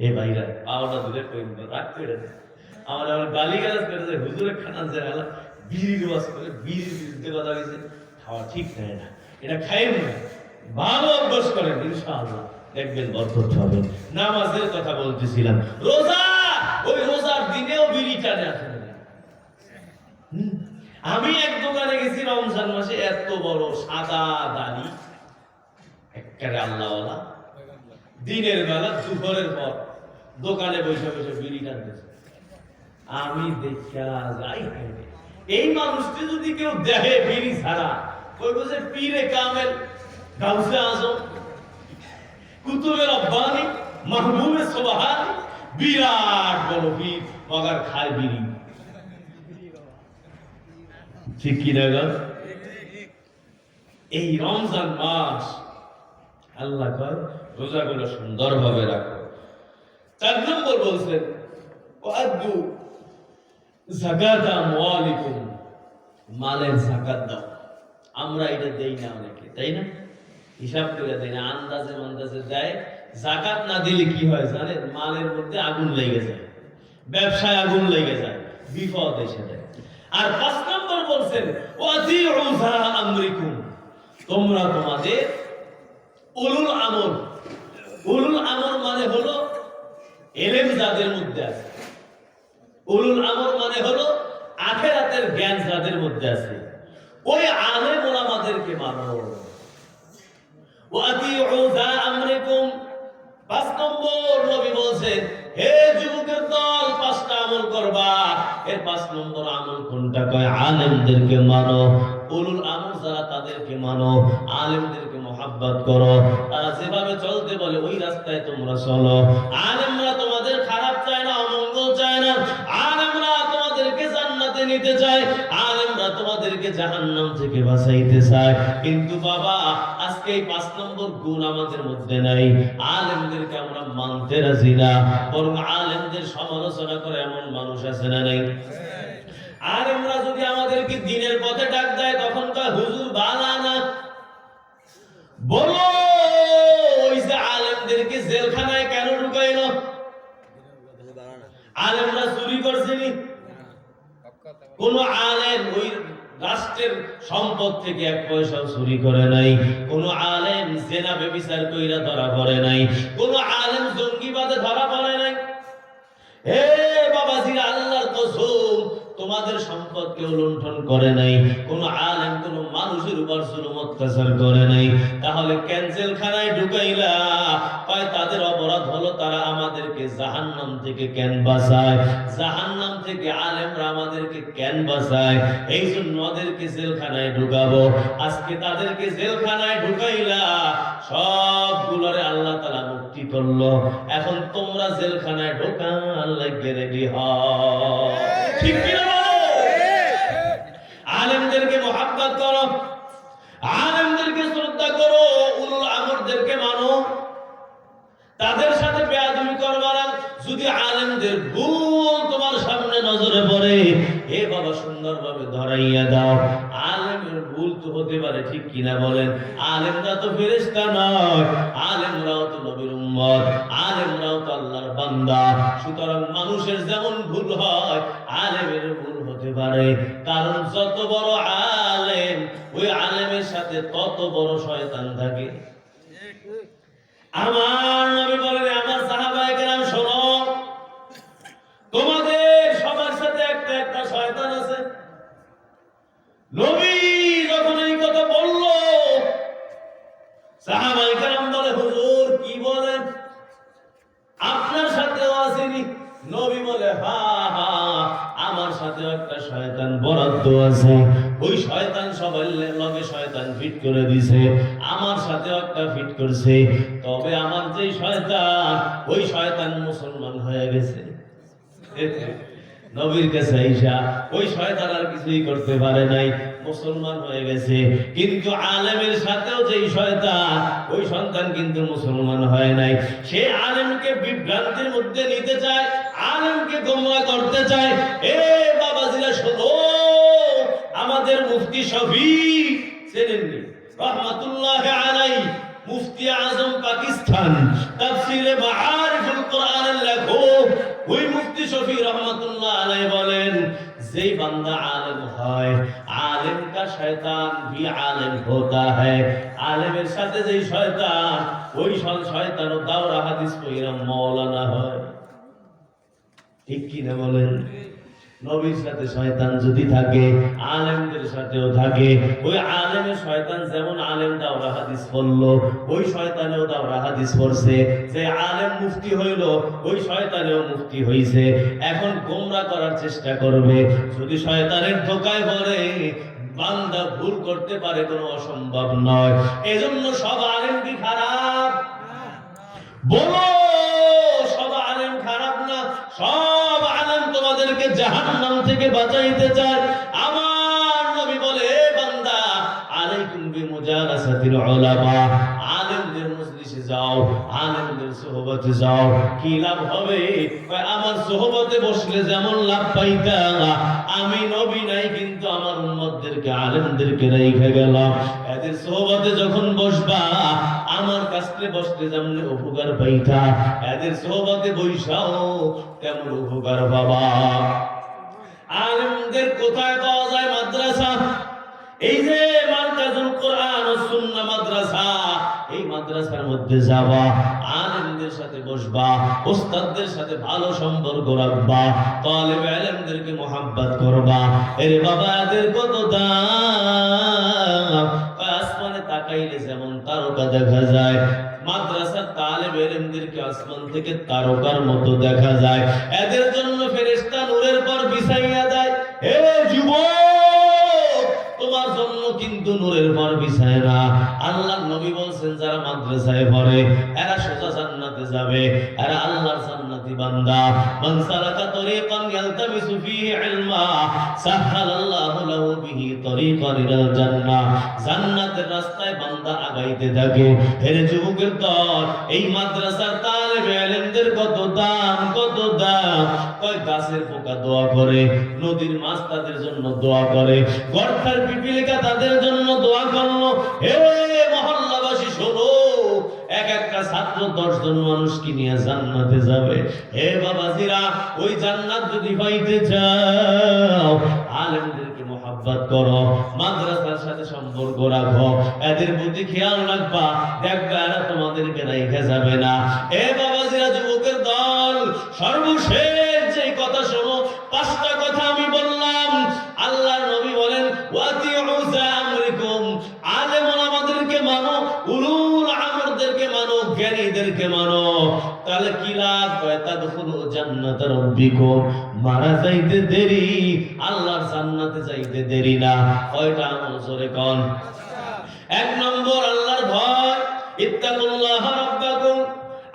এ ভাইরা পাওনা দূরে কইল রাগ করে দেয় আমার আমার গালি গালাজ করে দেয় হুজুরের খানা যে আলা বিড়ির ওয়াজ করে বিড়ির বিরুদ্ধে কথা কইছে খাওয়া ঠিক নয় না এটা খাইন না ভালো অভ্যাস করেন ইনশাআল্লাহ দেখবেন বরকত হবে নামাজের কথা বলতেছিলাম রোজা ওই রোজার দিনেও বিড়ি টানে আসে না আমি এক দোকানে গেছি রমজান মাসে এত বড় সাদা দাড়ি একেবারে আল্লাহওয়ালা দিনের বেলা দুপুরের পর দোকানে বসে বসে বিড়ি টানতেছে আমি দেখা যাই এই মানুষটি যদি কেউ দেখে বিড়ি ছাড়া কই বসে পীরে কামেল গাউসে আজম কুতুবে রব্বানি মাহবুবে সুবহান বিরাট বড় পীর মগার খায় বিড়ি ঠিক কি না এই রমজান মাস আল্লাহ কয় রোজাগুলো সুন্দরভাবে রাখো 4 নম্বর বলছেন ওয়াদু যাকাত আমওয়ালিকুম মালের যাকাত দাও আমরা এটা দেই না অনেকে তাই না হিসাব করে দেই না আন্দাজে মান্দাজে দেয় যাকাত না দিলে কি হয় জানেন মালের মধ্যে আগুন লেগে যায় ব্যবসায় আগুন লেগে যায় বিপদ এসে যায় আর 5 নম্বর বলছেন ওয়াদিউ যা আমরিকুম তোমরা তোমাদের উলুল আমর মানে হলো ইলম যাদের মধ্যে আছে উলুল আমর মানে হলো আখিরাতের জ্ঞান যাদের মধ্যে আছে ওই আলেম ওলামাদেরকে মানো ওয়াদিউ যা আমরিকুম 5 নম্বর নবী বলেন হে যুবকের দল 5টা আমল করবা এর 5 নম্বর আমল কোনটা কয় আলেমদেরকে মানো উলুল আমর যারা তাদেরকে মানো আলেমদেরকে মহব্বত করো তারা যেভাবে চলতে বলে ওই রাস্তায় তোমরা চলো আলেমরা তোমাদের খারাপ চায় না অমঙ্গল চায় না আলেমরা তোমাদেরকে জান্নাতে নিতে চায় আলেমরা তোমাদেরকে জাহান্নাম থেকে বাঁচাইতে চায় কিন্তু বাবা আজকে এই 5 নম্বর গুণ আমাদের মধ্যে নাই আলেমদেরকে আমরা মানতে রাজি না বরং আলেমদের সমালোচনা করে এমন মানুষ আছে না নাই আলেমরা যদি আমাদেরকে দ্বীনের পথে ডাক দেয় তখন কয় হুজুর বালা না বলো ওই যে আলেমদেরকে জেলখানায় কেন ঢুকাইলো আলেমরা চুরি করছেনি কোন আলেম ওই রাষ্ট্রের সম্পদ থেকে 1 পয়সাও চুরি করে নাই কোন আলেম জেনা ব্যভিচার কইরা ধরা পড়ে নাই কোন আলেম জঙ্গিবাদে ধরা পড়ে নাই হে বাবাজিরা আল্লাহর কসম তোমাদের সম্পদ কেউ লুণ্ঠন করে নাই কোন আলেম কোন মানুষের উপর জুলুম অত্যাচার করে নাই তাহলে ক্যান্সেলখানায় ঢুকাইলা কয় তাদের অপরাধ হলো তারা আমাদেরকে জাহান্নাম থেকে কেন বাঁচায় জাহান্নাম থেকে আলেমরা আমাদেরকে কেন বাঁচায় এই জন্য ওদেরকে জেলখানায় ঢুকাবো আজকে তাদেরকে জেলখানায় ঢুকাইলা সবগুলোরে আল্লাহ তাআলা মুক্তি করলো এখন তোমরা জেলখানায় ঢোকার লাগবে রেডি হও ঠিক কি না আলেমদেরকে মহব্বত করো আলেমদেরকে শ্রদ্ধা করো উলুল আমরদেরকে মানো তাদের সাথে বেয়াদবি করবা না যদি আলেমদের ভুল তোমার সামনে নজরে পড়ে হে বাবা সুন্দরভাবে ধরাইয়া দাও আলেমের ভুল তো হতে পারে ঠিক কিনা বলেন আলেমরা তো ফেরেশতা নয় আলেমরাও তো নবীর উম্মত আলেমরাও তো আল্লাহর বান্দা সুতরাং মানুষের যেমন ভুল হয় আলেমের ভুল হতে পারে কারণ যত বড় আলেম ওই আলেমের সাথে তত বড় শয়তান থাকে আমার নবী বলেন আমার সাহাবায়ে কেরাম শোনো তোমাদের সবার সাথে একটা শয়তান আছে নবী যখন এই কথা বলল সাহাবায়ে কেরাম বলে হুজুর কি বলেন আপনার সাথেও আসেনি নবী বলে হ্যাঁ হ্যাঁ আমার সাথে একটা শয়তান বরাদ্দ আছে ওই শয়তান সবার লগে শয়তান ফিট করে দিয়েছে আমার সাথে একটা ফিট করছে তবে আমার যে শয়তান ওই শয়তান মুসলমান হয়ে গেছে নবীর কাছে আইসা ওই শয়তান আর কিছুই করতে পারে নাই মুসলমান হয়ে গেছে কিন্তু আলেমের সাথেও যেই শয়তান ওই সন্তান কিন্তু মুসলমান হয় নাই সে আলেমকে বিভ্রান্তির মধ্যে নিতে চায় আলেমকে গোমরাহ করতে চায় এ বাবাজিরা শোনো আমাদের মুফতি শফি চেনেননি রাহমাতুল্লাহি আলাইহি মুফতি আজম পাকিস্তান তাফসিরে মাআরিফুল কোরআনের যেই বান্দা আলেম হয়, আলেম কা শয়তান ভি আলেম হোতা है। আলেমের সাথে যেই শয়তান, ওই শয়তানও দাওরা হাদিস কইরা মাওলানা হয়। ঠিক কি না বলেন? নবীর সাথে শয়তান যদি থাকে, আলেমদের সাথেও থাকে। ওই আলেমের শয়তান যেমন আলেম দাওরা হাদিস পড়লো, ওই শয়তানেও দাওরা হাদিস পড়ছে। যে আলেম মুফতি হইল, ওই শয়তানেও মুফতি হইছে। এখন গোমরা করার চেষ্টা করবে। যদি শয়তানের ধোকায় পড়ে বান্দা ভুল করতে পারে, কোনো অসম্ভব নয়। এজন্য সব আলেম কি খারাপ? বলো, সব আলেম খারাপ না। সব আলেম তোমাদেরকে জাহান্নাম থেকে বাঁচাইতে চায়। আমার নবী বলে, বান্দা আলাইকুম বিমুজালাসাতিল উলামা, আলেমদের মজলিসে যাও, আলেমদের সোহবতে যাও। কি লাভ হবে? আমার সোহবতে বসলে যেমন লাভ পাইতা, আমি নবী নাই কিন্তু আমার উম্মতদেরকে আলেমদেরকে রাইখা গেলাম। এদের সোহবতে যখন বসবা, আমার কাছে বসতে যেমন উপকার পাইতা, এদের সোহবতে বৈশাও তেমন উপকার পাবা। আলেমদের কোথায় পাওয়া যায়? মাদ্রাসা। এই যে মারকাজুল কোরআন ও সুন্নাহ মাদ্রাসা, এই মাদ্রাসার মধ্যে যাবা, আলেমদের সাথে বসবা, উস্তাদদের সাথে ভালো সম্পর্ক রাখবা, তালেবে ইলমদেরকে মোহাব্বত করবা। এরে বাবা, এদের কত দাম! আসমানে তাকাইলে যেমন তারকা দেখা যায়, মাদ্রাসার তালেবে ইলমদেরকে আসমান থেকে তারকার মতো দেখা যায়। এদের জন্য ফেরেশতা নূরের পর বিছাইয়া দেয়। হে যুবক, তোমার জন্য কিন্তু নূরের পর বিছায় না। আল্লাহর নবী বলছেন, যারা মাদ্রাসায় পড়ে এরা সোজা জান্নাতে যাবে, এরা আল্লাহর জান্নাতি বান্দা। মান সালাকা তরিকান ইয়ালতামিসু ফীহি ইলমা সাহহালাল্লাহু লাহু বিহি তরিকান ইলাল জান্নাহ। জান্নাতের রাস্তায় বান্দা আগাইতে থাকে। হে যুবকের দল, এই মাদ্রাসার তালেবে ইলমদের কত দাম, কত দাম! কয় গাছের পোকা দোয়া করে, নদীর মাছ তাদের জন্য দোয়া করে, গর্তের পিপিলিকা তাদের জন্য দোয়া করলো। হে মহল্লাবাসী শোনো, এক একটা ছাত্র 10 জন মানুষকে নিয়ে জান্নাতে যাবে। হে বাবাজিরা, ওই জান্নাত যদি পাইতে চাও, আলেমদেরকে মোহাব্বত করো, মাদ্রাসার সাথে সম্পর্ক রাখো, এদের প্রতি খেয়াল রাখবা, দেখবা এরা তোমাদেরকে রাইখা যাবে না। হে বাবাজিরা, যুবকের দল, সর্বশেষ যে কথা শোনো, 5টা কথা আমি বললাম। আল্লাহর নবী বলেন, ওয়াতিউ যা আমরিকুম, আলেম ওলামাদেরকে মানো, উলুল আমরদেরকে মানো, জ্ঞানীদেরকে মানো। তাহলে কি লাভ? তাদখুলু জান্নাত রাব্বিকুম, মারা যাইতে দেরি, আল্লাহর জান্নাতে যাইতে দেরি না। কয়টা আমল জোরে কোন? 1 নম্বর আল্লাহর ভয়, ইত্তাকুল্লাহ রাব্বাকুম,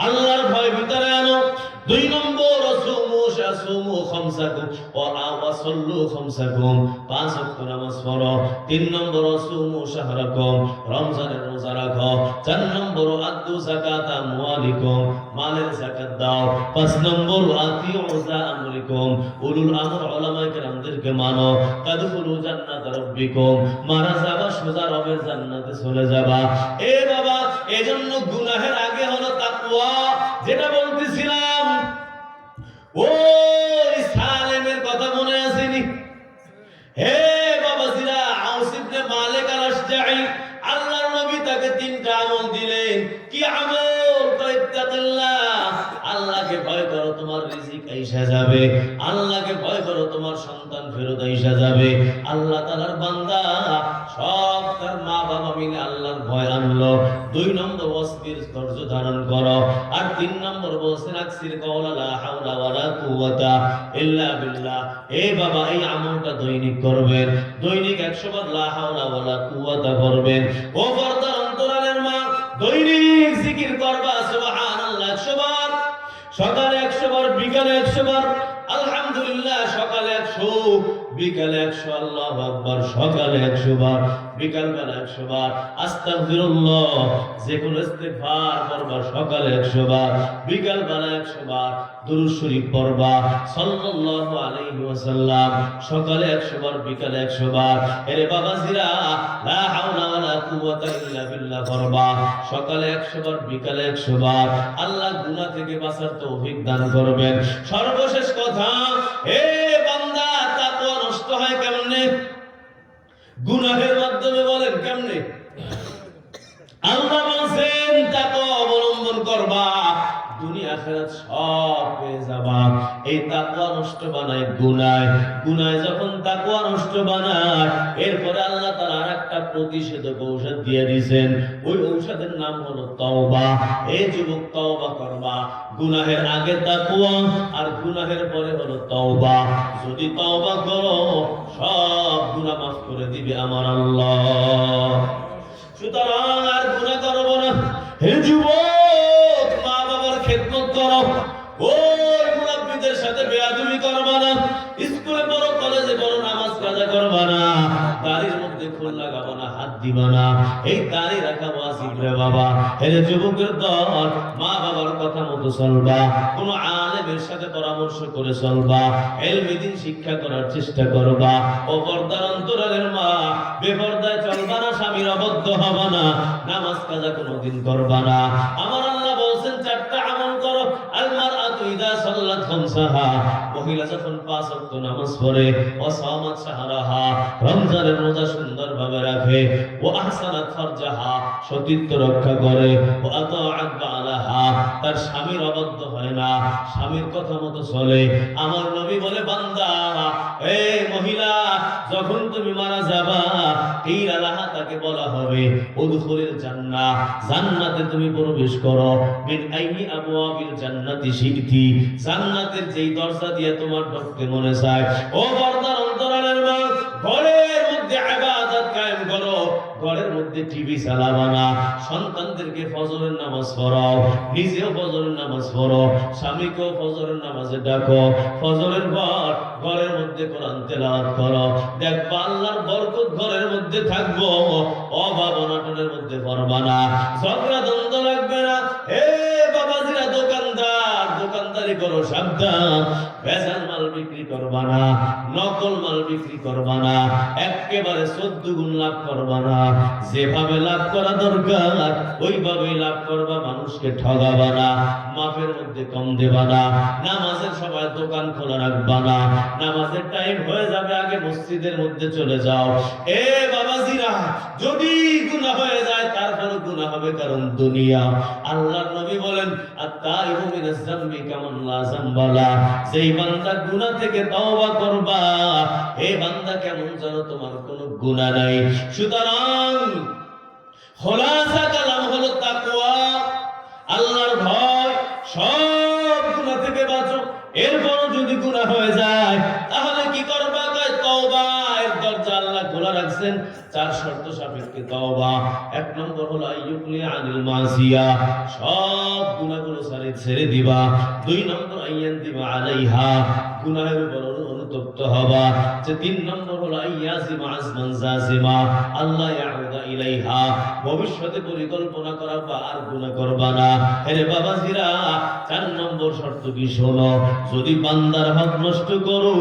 আল্লাহর ভয় ভিতরে আনো। 2 নম্বর সুমু খামসাকুম ওয়া সাল্লু খামসাকুম, 5 ওয়াক্ত নামাজ পড়ো। 3 নম্বর সুমু শাহরাকুম, রমজানের রোজা রাখো। 4 নম্বর আদু যাকাত আমওয়ালিকুম, মালের যাকাত দাও। 5 নম্বর আতিউ যা আমরিকুম, উলুল আমর উলামায়ে কেরামদেরকে মানো। তাদখুলু জান্নাত রাব্বিকুম, মারা যাবা সোজা রবের জান্নাতে চলে যাবা। এ বাবা, এজন্য গুনাহের আগে হলো তাকওয়া, যেটা বলতেছিলাম। ওই সালেমের কথা মনে আসেনি? হে বাবাজিরা, আউস ইবনে মালিক আল-আশজাঈ, আল্লাহর নবী তাকে 3টা আমল দিলেন। কি আমল? ইত্তাকিল্লাহ, আল্লাহকে ভয় করো, তোমার রিজিক আইসা যাবে। আল্লাহকে ভয় করো, তোমার সন্তান ফেরত আইসা যাবে। আল্লাহ তাআলার বান্দা সব তার মা বাবা মিলে আল্লাহর ভয় আনলো। 2 নম্বর ওয়াসবির, ধৈর্য ধারণ করো। আর 3 নম্বর বলছেন আকসির কওলা লা হাওলা ওয়ালা কুওয়াতা ইল্লা বিল্লাহ। এই বাবা, এই আমলটা দৈনিক করবেন। দৈনিক 100 বার লা হাওলা ওয়ালা কুওয়াতা করবেন। ও পর্দার অন্তরালের মা, দৈনিক জিকির করবা সুবহানাল্লাহ 100 বার, সকালে 100 বার, বিকালে 100 বার। আলহামদুলিল্লাহ, সকালে 100, বিকালে 100, আল্লাহু আকবার, সকালে 100 বার, বিকাল বেলা 100 বার। আস্তাগফিরুল্লাহ, যেকোনো ইস্তিগফার পড়বা সকালে 100 বার, বিকাল বেলা 100 বার। দুরূদ শরীফ পড়বা সাল্লাল্লাহু আলাইহি ওয়াসাল্লাম, সকালে 100 বার, বিকালে 100 বার। এরে বাবাজিরা, লা হাওলা ওয়ালা কুওয়াতা ইল্লা বিল্লাহ পড়বা সকালে 100 বার, বিকালে 100 বার। আল্লাহ গুনাহ থেকে বাঁচার তৌফিক দান করবেন। সর্বশেষ কথা, হে বান্দা, তাকওয়া গুনাহের মাধ্যমে বলেন কেমনে? আল্লাহ বলেন তাকওয়া অবলম্বন করবা, দুনিয়া আখিরাত সব পেয়ে যাবা। এই তাকওয়া নষ্ট বানায় গুনাহ, গুনাহ যখন তাকওয়া নষ্ট বানায়, এরপরে আল্লাহ তাআলা আরেকটা প্রতিষেধক ঔষধ দিয়ে দিবেন। ওই ঔষধের নাম হলো তওবা। এই যুবক তওবা করবা। গুনাহের আগে তাকওয়া আর গুনাহের পরে হলো তওবা। যদি তওবা করো সব গুনাহ মাফ করে দিবে আমার আল্লাহ। সুতরাং আর গুনাহ করব না। হে যুবক, মা বাবার খেদমত করো, ওই মুরাব্বিদের সাথে বেয়াদবি করবা না, স্কুলে পড়ো, কলেজে পড়ো, নামাজ কাজা করবা না, দাড়ির মধ্যে ফুল লাগাবা না, হাত দিবা না। এই দাড়ি রাখা ওয়াজিব রে বাবা। হে যুবকের দল, মা বাবার কথা মতো চলবা, কোন আলেমের সাথে পরামর্শ করে চলবা, ইলমি দ্বীন শিক্ষা করার চেষ্টা করবা। ও পর্দার অন্তরালের মা, বেপরদায় চলবা না, স্বামীর অবদ্ধ হবা না, নামাজ কাজা কোনোদিন করবা না। আমার আল্লাহ বলেন চারটা আমল করো। আল মারআতু ইযা সাল্লাত খামসাহা, মহিলা যখন 5 ওয়াক্ত নামাজ পড়ে, ও সামাত শাহরাহা, রমজানের রোজা সুন্দরভাবে রাখে, ও আহসানাত ফারজাহা, সতীত্ব রক্ষা করে, ও আতাআত বালাহা, তার স্বামীর অবাধ্য হয় না, স্বামীর কথা মতো চলে। আমার নবী বলে বান্দা, এ মহিলা, যখন তুমি মারা যাবা, কিলা লাহা, তাকে বলা হবে উদখুলিল জান্নাহ, জান্নাতে তুমি প্রবেশ করো, মিন আইয়ি আবওয়াবিল জান্নাতি শি'তি, জান্নাতের যেই দরজা দিয়ে তোমার ঢুকতে মনে চায়। ও পর্দার অন্তরালের মা, ঘরের মধ্যে ইবাদত কায়েম করো, ঘরের মধ্যে টিভি চালাবা না, সন্তানদেরকে ফজরের নামাজ পড়াও, নিজেও ফজরের নামাজ পড়ো, স্বামীকেও ফজরের নামাজে ডাকো, ফজরের পর ঘরের মধ্যে কোরআন তেলাওয়াত করো, দেখবা আল্লাহর বরকত ঘরের মধ্যে থাকবো, অভাব অনটনের মধ্যে পড়বা না, ঝগড়া দ্বন্দ্ব লাগবে না। হে বাবাজিরা, দোকানদার, দোকানদারি করো, সাবধান, ভেজাল মাল বিক্রি করবা না, নকল মাল বিক্রি করবা না, একেবারে 14 গুণ লাভ করবা না। যেভাবে লাভ করা দরকার ওইভাবেই লাভ করবা, মানুষকে ঠগাবা না, মাপের মধ্যে কম দেবা না, নামাজের সময় দোকান খোলা রাখবা না, নামাজের টাইম হয়ে যাবে আগে মসজিদের মধ্যে চলে যাও। এ বাবাজিরা, যদি গুনাহ হয়ে যায় তারপরে গুনাহ হবে, কারণ দুনিয়া। আল্লাহর নবী বলেন আত-তাইবু মিনাজ যামবি কামান লা যামবা লা, যেই বান্দা গুনাহ থেকে তওবা করবা, এই বান্দা কেমন জানো তোমার কোনো গুনাহ নাই। সুতরাং খোলাসা কালাম হলো তাকওয়া, আল্লাহর ভয়, সব গুনাহ থেকে বাঁচো। এরপর যদি গুনাহ হয়ে যায় তাহলে কি করবা? কয় তওবা, এর দরজা আল্লাহ খোলা রাখছেন 4 শর্ত সাপেক্ষে তওবা। 1 নম্বর হলো আইয়ুকলি আনিল মাসিয়া, সব গুনাহগুলো ছেড়ে দিবা। 2 নম্বর আইয়ান্তিবা আলাইহা, গুনাহের উপর অনুতপ্ত হবা। 3 নম্বর হলো আইয়াজিমা আজমান জাজিমা, আল্লাহ ইয়াউদা ইলাইহা, ভবিষ্যতে পরিকল্পনা করাবা আর গুনাহ করবা না। আরে বাবাজিরা, 4 নম্বর শর্ত কি শোনো, যদি বান্দার হক নষ্ট করো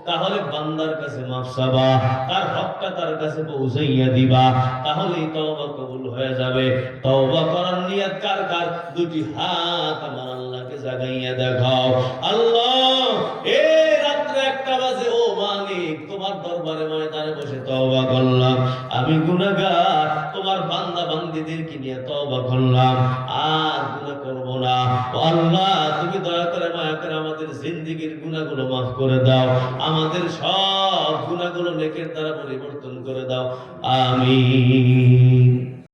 তাহলে বান্দার কাছে মাফ চাবা, তার হকটা তার কাছে পৌঁছাইয়া দিবা, তাহলেই তওবা কবুল হয়ে যাবে। তওবা করার নিয়ত কার কার? 2টি হাত আমার আল্লাহকে জাগাইয়া দেখাও। আল্লাহ, এই রাত্রে 1টা বাজে, ও মালিক, তোমার দরবারে ময়দানে বসে তওবা করলাম, আমি গুনাহগার, তোমার বান্দা বান্দীদেরকে নিয়ে তওবা করলাম, আর গুনাহ করব না। ও আল্লাহ, তুমি দয়া করে মায়া করে আমাদের জিন্দেগীর গুনাহগুলো মাফ করে দাও, আমাদের সব গুনাহগুলো নেকের দ্বারা পরিবর্তন করে দাও। আমিন।